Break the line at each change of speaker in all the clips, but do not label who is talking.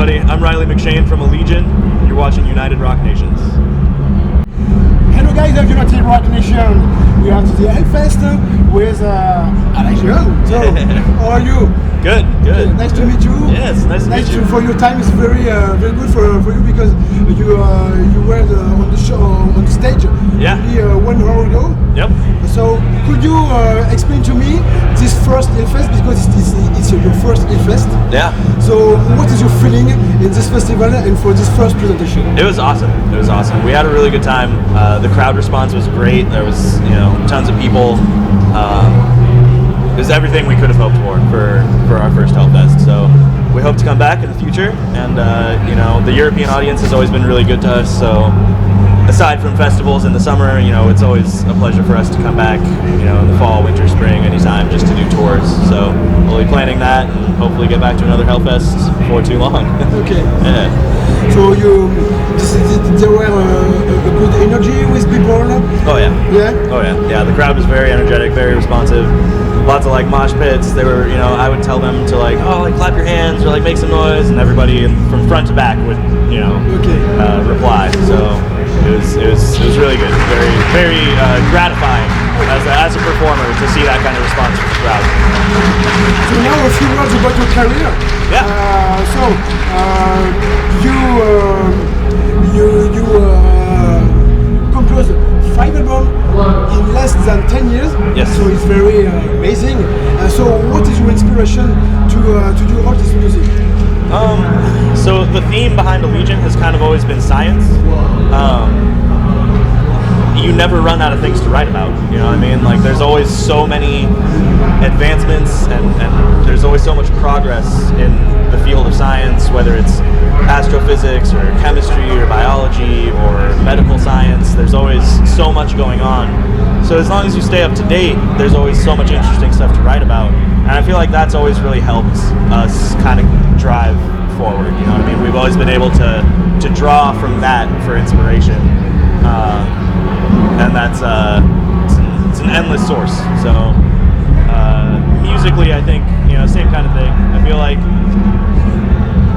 everybody. I'm Riley McShane from Allegion. You're watching United Rock Nations.
Hello guys of United Rock Nation. We are to the Hellfest with ALLEGAEON. So, how are you?
Good, good.
Nice to meet you.
Yes, nice to meet you.
For your time is very good for you because you were on the show on the stage only 1 hour ago.
Yep.
So could you explain to me this first Hellfest, because it's your first Hellfest?
Yeah.
So what is your feeling in this festival and for this first presentation?
It was awesome. It was awesome. We had a really good time. The crowd response was great. There was tons of people. It was everything we could have hoped for our first Hellfest. So we hope to come back in the future. And the European audience has always been really good to us. So aside from festivals in the summer, it's always a pleasure for us to come back, in the fall, winter, spring, anytime, just to do tours. So we'll be planning that and hopefully get back to another Hellfest before too long.
Okay.
Yeah.
So there were a good energy with people?
Oh yeah.
Yeah?
Oh yeah. Yeah, the crowd was very energetic, very responsive. Lots of mosh pits. They were, I would tell them to clap your hands or make some noise, and everybody from front to back would, reply. So it was really good. Very, very gratifying as a performer to see that kind of response from the crowd.
So now a few words about your career.
Yeah.
You composed 5 albums in less than 10 years.
Yes.
So it's very amazing. So what is your inspiration to do all this music?
So the theme behind Allegion has kind of always been science. You never run out of things to write about, there's always so many advancements and there's always so much progress in the field of science, whether it's astrophysics or chemistry or biology or medical science. There's always so much going on. So as long as you stay up to date, there's always so much interesting stuff to write about. And I feel like that's always really helped us kind of drive forward, We've always been able to draw from that for inspiration. And that's it's an endless source. So musically, I think same kind of thing. I feel like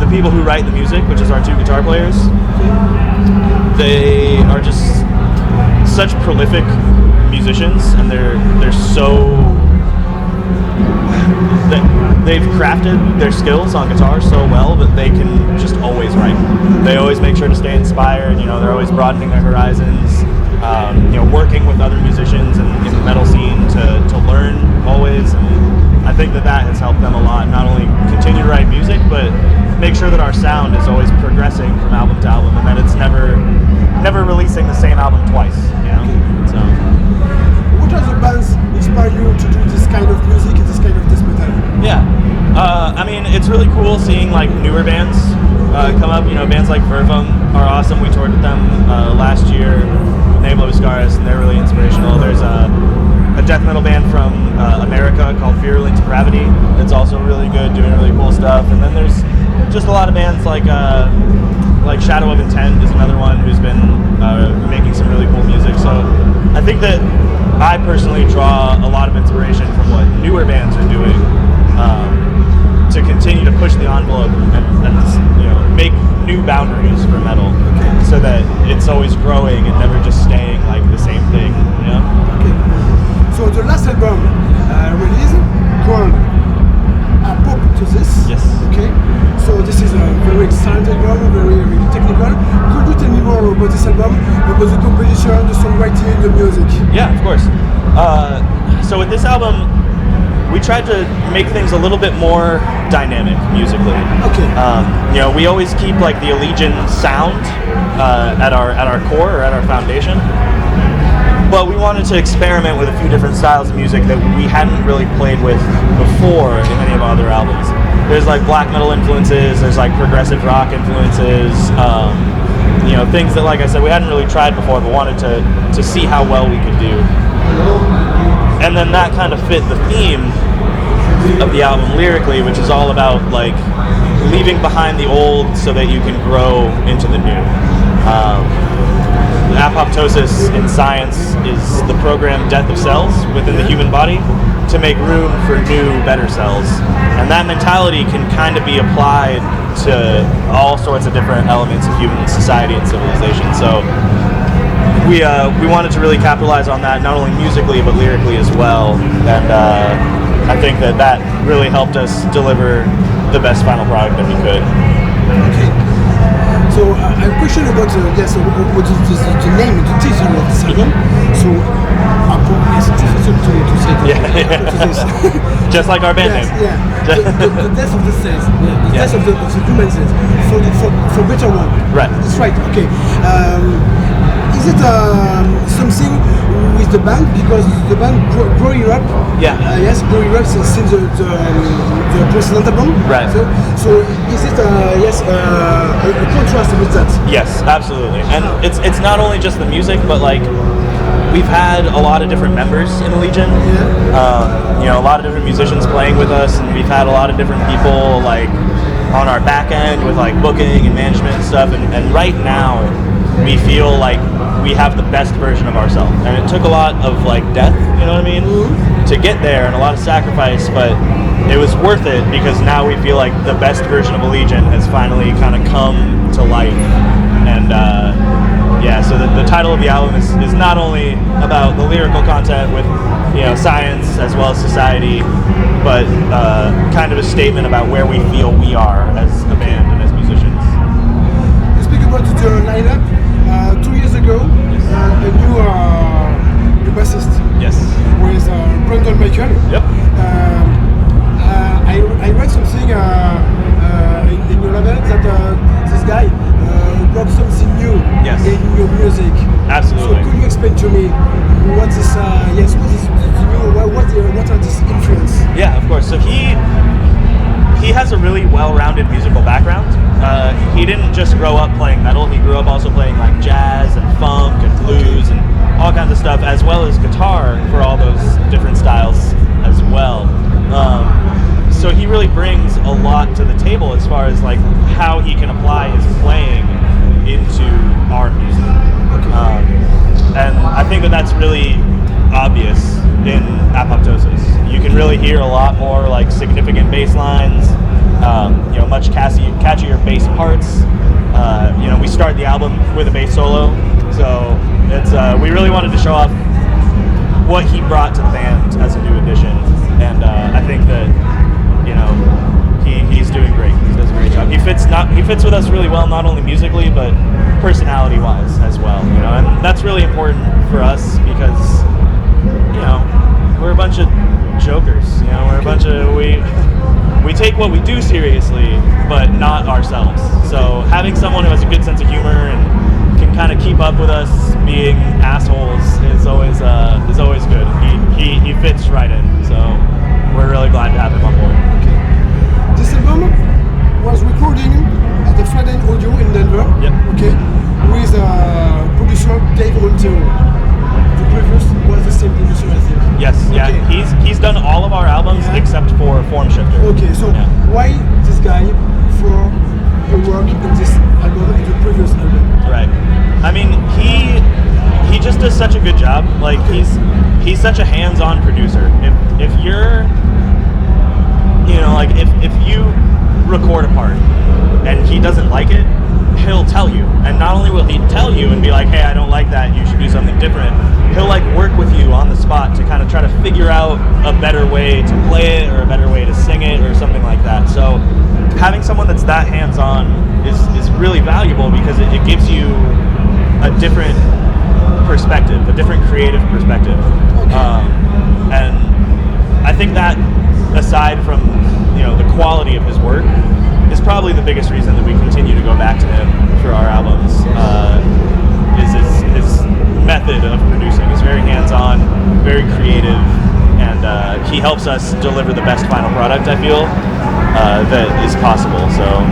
the people who write the music, which is our 2 guitar players, they are just such prolific musicians, and they're so they've crafted their skills on guitar so well that they can just always write. They always make sure to stay inspired. They're always broadening their horizons. Working with other musicians in the metal scene to learn always. And I think that has helped them a lot. Not only continue to write music, but make sure that our sound is always progressing from album to album, and that it's never releasing the same album twice. So.
What other bands inspire you to do this kind of music and this kind of death metal?
Yeah, it's really cool seeing newer bands come up. Bands like Vervum are awesome. We toured with them last year. Navel Viscaris, and they're really inspirational. There's a death metal band from America called Virulent Gravity that's also really good, doing really cool stuff. And then there's just a lot of bands like Shadow of Intent is another one who's been making some really cool music. So I think that I personally draw a lot of inspiration from what newer bands are doing to continue to push the envelope and make new boundaries for metal, so that it's always growing and never just staying the same thing.
Okay. So the last album released called Apoptosis.
Yes.
Okay. So this is a very exciting album, very technical. Could you tell me more about this album, about the composition, the songwriting, the music?
Yeah, of course. So with this album, we tried to make things a little bit more dynamic musically.
Okay.
We always keep the Allegion sound at our core, or at our foundation. But we wanted to experiment with a few different styles of music that we hadn't really played with before in any of our other albums. There's black metal influences, there's progressive rock influences, things that, like I said, we hadn't really tried before, but wanted to see how well we could do. And then that kind of fit the theme of the album lyrically, which is all about leaving behind the old so that you can grow into the new. Apoptosis in science is the programmed death of cells within the human body, to make room for new, better selves. And that mentality can kind of be applied to all sorts of different elements of human society and civilization. So we wanted to really capitalize on that, not only musically but lyrically as well. And I think that really helped us deliver the best final product that we could.
Okay. So I have a question about what is the name, the title of this album. So yes, it's difficult to say
Yeah. Just like our band name.
Yeah. The death of the cells, the death of the human cells, for better one.
Right.
That's right. Okay. Is it something with the band, because the band growing up?
Yeah.
Yes, growing up since the precedent album.
Right.
So is it a contrast with that?
Yes, absolutely. And it's not only just the music, but like we've had a lot of different members in Allegiant.
Yeah.
A lot of different musicians playing with us, and we've had a lot of different people like on our back end with like booking and management and stuff. And right now, we feel like we have the best version of ourselves. And it took a lot of like death, you know what I mean, to get there, and a lot of sacrifice, but it was worth it because now we feel like the best version of Allegiant has finally kind of come to life. And so the title of the album is not only about the lyrical content with science as well as society, but kind of a statement about where we feel we are as a band and as musicians.
You speak about the lineup. 2 years ago, a new bassist.
Yes.
With Brandon Michael.
Yep.
I read something in your label that this guy brought something new in your music.
Absolutely.
So could you explain to me what is new? What are these influences?
Yeah, of course. So he has a really well-rounded musical background. He didn't just grow up playing metal. He grew up also playing like jazz and funk and blues and all kinds of stuff, as well as guitar for all those different styles as well. So he really brings a lot to the table as far as like how he can apply his playing into our music. And I think that that's really obvious in Apoptosis. You can really hear a lot more like significant bass lines, much catchier bass parts. We start the album with a bass solo, so it's we really wanted to show off what he brought to the band as a new addition, and I think that he's doing great. He does a great job. He fits with us really well, not only musically but personality-wise as well. And that's really important for us because we're a bunch of jokers. We're a bunch of we take what we do seriously, but not ourselves. So having someone who has a good sense of humor and can kind of keep up with us being assholes is always good. He fits right in. So we're really glad to have him on board.
Okay. This album was recording at the Fladen Audio in Denver.
Yep.
Okay. With producer Dave Montero. The previous was the same producer, I think.
Yes, yeah.
Okay.
He's done all of our albums except for Form Shifter.
Okay, so why this guy for your work in this album and the previous album?
Right. I mean, he just does such a good job. Like he's such a hands-on producer. If you're if you record a part and he doesn't like it, he'll tell you. And not only will he tell you and be like, hey, I don't like that, you should do something different, he'll work with you on the spot to kind of try to figure out a better way to play it or a better way to sing it or something like that. So having someone that's that hands-on is really valuable because it gives you a different perspective, a different creative perspective. And I think that aside from the quality of his work is probably the biggest reason that we continue to go back to him for our albums, is his method of producing. He's very hands-on, very creative, and he helps us deliver the best final product, I feel, that is possible. So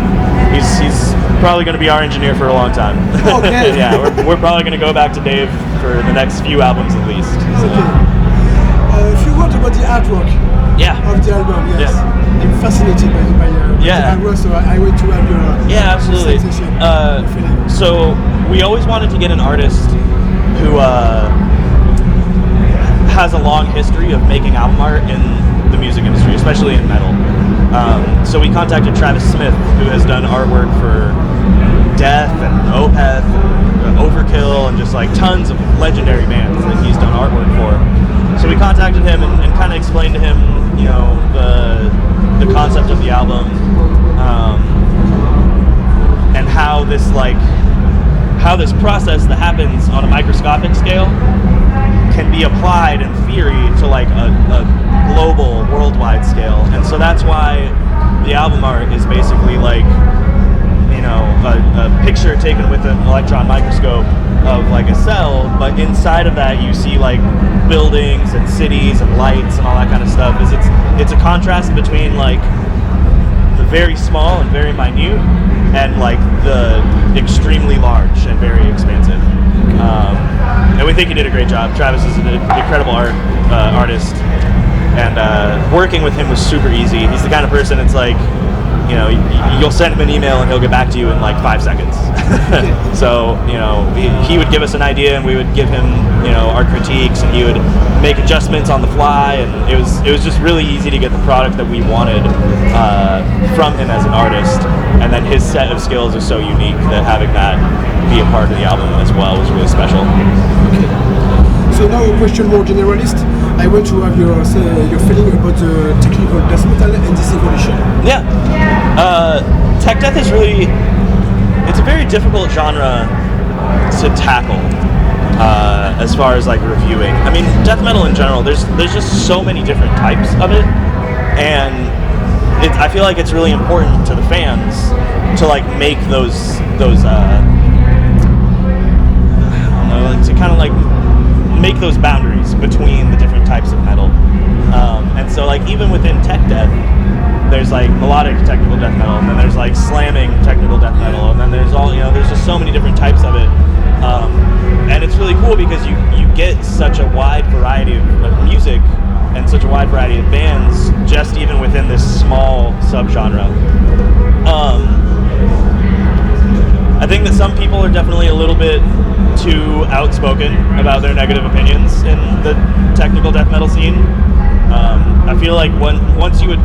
he's probably going to be our engineer for a long time.
Okay.
Yeah, we're probably going to go back to Dave for the next few albums at least. So.
Okay. A few words about the artwork of the album, yes.
Yeah.
I'm fascinated by the artwork, so I want to have your
absolutely. So we always wanted to get an artist who has a long history of making album art in the music industry, especially in metal. So we contacted Travis Smith, who has done artwork for Death and Opeth and Overkill and just like tons of legendary bands that he's done artwork for. So we contacted him and kind of explained to him, you know, the concept of the album, and how this process that happens on a microscopic scale can be applied in theory to like a global, worldwide scale. And so that's why the album art is basically like, you know, a picture taken with an electron microscope of like a cell, but inside of that you see like buildings and cities and lights and all that kind of stuff. It's a contrast between like the very small and very minute and like the extremely large and very expansive. And we think he did a great job. Travis is an incredible artist, and working with him was super easy. He's the kind of person, it's like, you know, you'll send him an email and he'll get back to you in like 5 seconds. So, you know, he would give us an idea and we would give him, you know, our critiques, and he would make adjustments on the fly, and it was just really easy to get the product that we wanted from him as an artist. And then his set of skills is so unique that having that be a part of the album as well was really special.
Okay. So now a question more generalist. I want to have your feeling about the technical death metal and this evolution.
Yeah. Tech death is really, it's a very difficult genre to tackle as far as like reviewing. I mean, death metal in general, there's just so many different types of it, and I feel like it's really important to the fans to like make those I don't know, like to kind of like make those boundaries between the different types of metal. And so like even within tech death, there's like melodic technical death metal, and then there's like slamming technical death metal, and then there's all, you know, there's just so many different types of it. And it's really cool because you get such a wide variety of music and such a wide variety of bands just even within this small subgenre. I think that some people are definitely a little bit too outspoken about their negative opinions in the technical death metal scene. I feel like once you would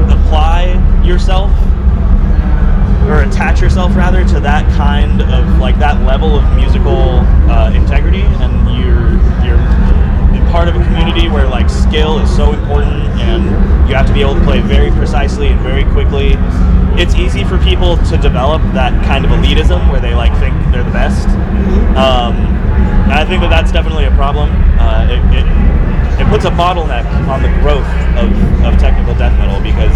apply yourself, or attach yourself rather, to that kind of like that level of musical integrity, and you're part of a community where like skill is so important and you have to be able to play very precisely and very quickly, it's easy for people to develop that kind of elitism where they like think they're the best. And I think that that's definitely a problem. It puts a bottleneck on the growth of technical death metal because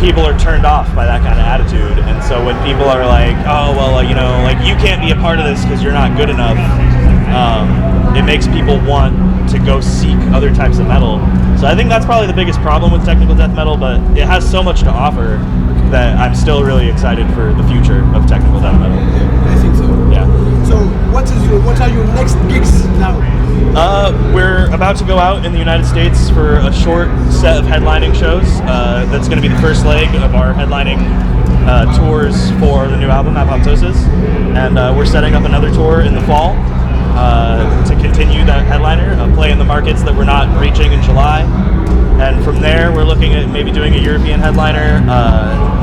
people are turned off by that kind of attitude. And so when people are like, oh, well, you know, like you can't be a part of this because you're not good enough, it makes people want to go seek other types of metal. So I think that's probably the biggest problem with technical death metal, but it has so much to offer that I'm still really excited for the future of technical death metal.
I think so.
Yeah.
So what are your next gigs now?
We're about to go out in the United States for a short set of headlining shows. That's going to be the first leg of our headlining tours for the new album, Apoptosis. And we're setting up another tour in the fall to continue that headliner, play in the markets that we're not reaching in July. And from there, we're looking at maybe doing a European headliner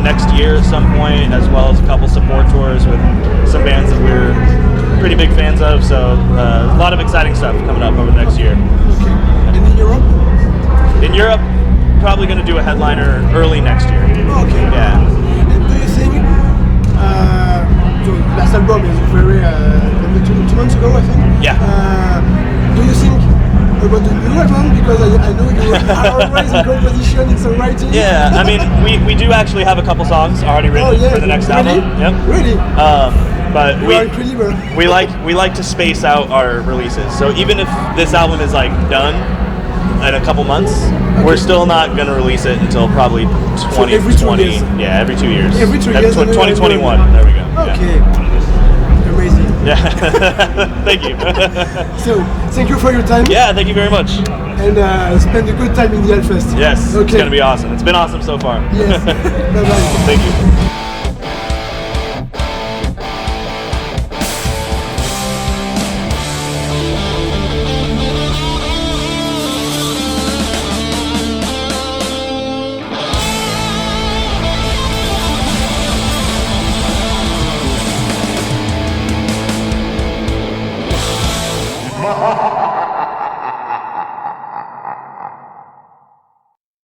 next year at some point, as well as a couple support tours with some bands that we're pretty big fans of. So a lot of exciting stuff coming up over the next year.
Okay. And in Europe?
In Europe, probably going to do a headliner early next year.
Okay.
Yeah.
And do you think, the last album is very, maybe 2 months ago, I think?
Yeah.
Do you think about the new album? Because I know you are always in composition, in songwriting.
Yeah, I mean, we do actually have a couple songs already written for the next album. Yep.
Really?
But
you are incredible.
we like to space out our releases. So even if this album is like done in a couple months, we're still not gonna release it until probably 2020.
So every 2 years.
Yeah, every 2 years.
Every 2 years.
2021. There we go.
Okay.
Yeah.
Amazing.
Yeah. Thank you.
So thank you for your time.
Yeah, thank you very much.
And spend a good time in the Hellfest.
Yes,
Okay.
it's gonna be awesome. It's been awesome so far.
Yes. Bye bye.
Thank you.